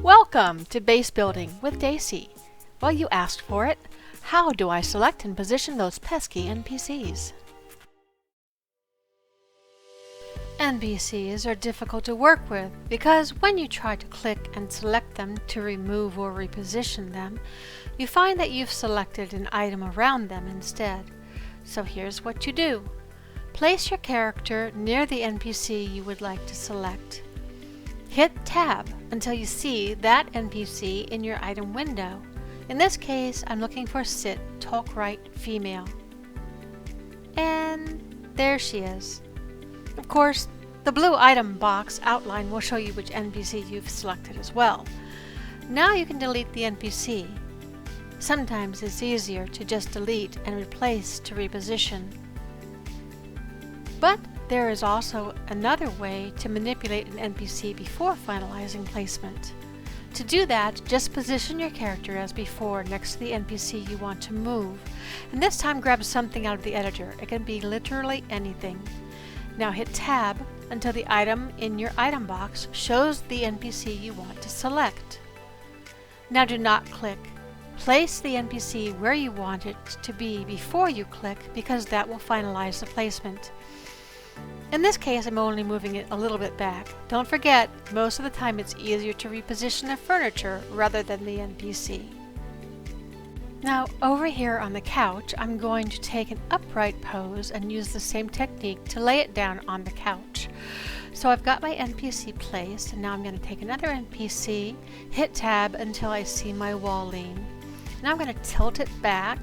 Welcome to Base Building with Daisy. Well, you asked for it. How do I select and position those pesky NPCs? NPCs are difficult to work with because when you try to click and select them to remove or reposition them, you find that you've selected an item around them instead. So here's what you do. Place your character near the NPC you would like to select. Hit Tab until you see that NPC in your item window. In this case, I'm looking for Sit, Talk Right, Female. And there she is. Of course, the blue item box outline will show you which NPC you've selected as well. Now you can delete the NPC. Sometimes it's easier to just delete and replace to reposition. But there is also another way to manipulate an NPC before finalizing placement. To do that, just position your character as before next to the NPC you want to move. And this time grab something out of the editor. It can be literally anything. Now hit Tab until the item in your item box shows the NPC you want to select. Now do not click. Place the NPC where you want it to be before you click because that will finalize the placement. In this case, I'm only moving it a little bit back. Don't forget, most of the time it's easier to reposition the furniture rather than the NPC. Now, over here on the couch, I'm going to take an upright pose and use the same technique to lay it down on the couch. So I've got my NPC placed, and now I'm going to take another NPC, hit Tab until I see my wall lean. Now I'm going to tilt it back,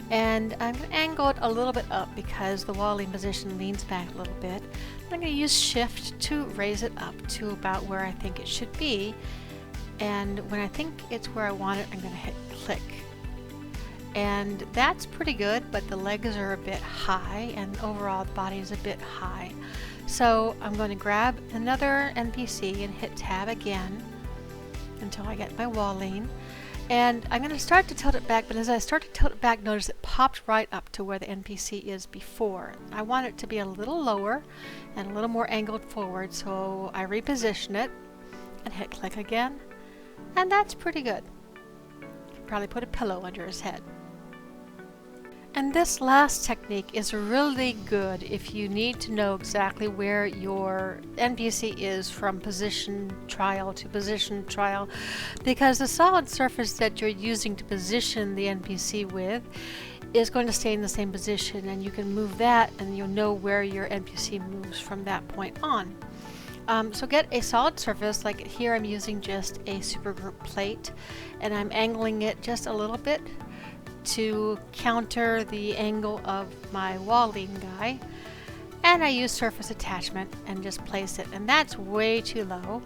and I'm going to angle it a little bit up because the wall lean position leans back a little bit. I'm going to use Shift to raise it up to about where I think it should be, and when I think it's where I want it, I'm going to hit click. And that's pretty good, but the legs are a bit high and overall the body is a bit high. So I'm going to grab another NPC and hit Tab again until I get my wall lean. And I'm going to start to tilt it back, but as I start to tilt it back, notice it popped right up to where the NPC is before. I want it to be a little lower and a little more angled forward, so I reposition it and hit click again. And that's pretty good. Probably put a pillow under his head. And this last technique is really good if you need to know exactly where your NPC is from position trial to position trial, because the solid surface that you're using to position the NPC with is going to stay in the same position, and you can move that and you'll know where your NPC moves from that point on. So get a solid surface, like here I'm using just a supergroup plate and I'm angling it just a little bit to counter the angle of my wall lean guy, and I use surface attachment and just place it, and that's way too low.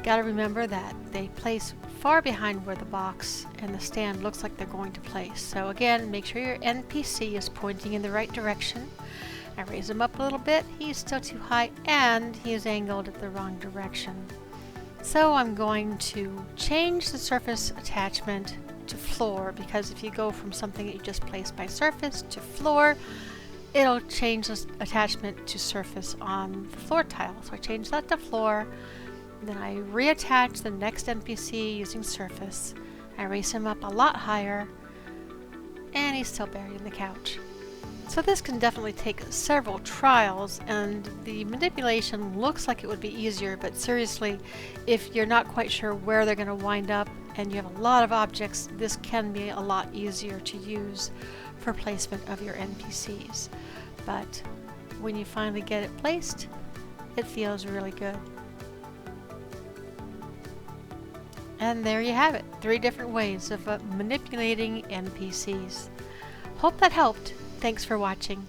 Gotta remember that they place far behind where the box and the stand looks like they're going to place. So again, make sure your NPC is pointing in the right direction. I raise him up a little bit, he's still too high and he is angled at the wrong direction. So I'm going to change the surface attachment to floor, because if you go from something that you just placed by surface to floor, it'll change the attachment to surface on the floor tile. So I change that to floor, then I reattach the next NPC using surface. I raise him up a lot higher, and he's still buried in the couch. So this can definitely take several trials, and the manipulation looks like it would be easier, but seriously, if you're not quite sure where they're going to wind up and you have a lot of objects, this can be a lot easier to use for placement of your NPCs. But when you finally get it placed, it feels really good. And there you have it, 3 different ways of manipulating NPCs. Hope that helped. Thanks for watching.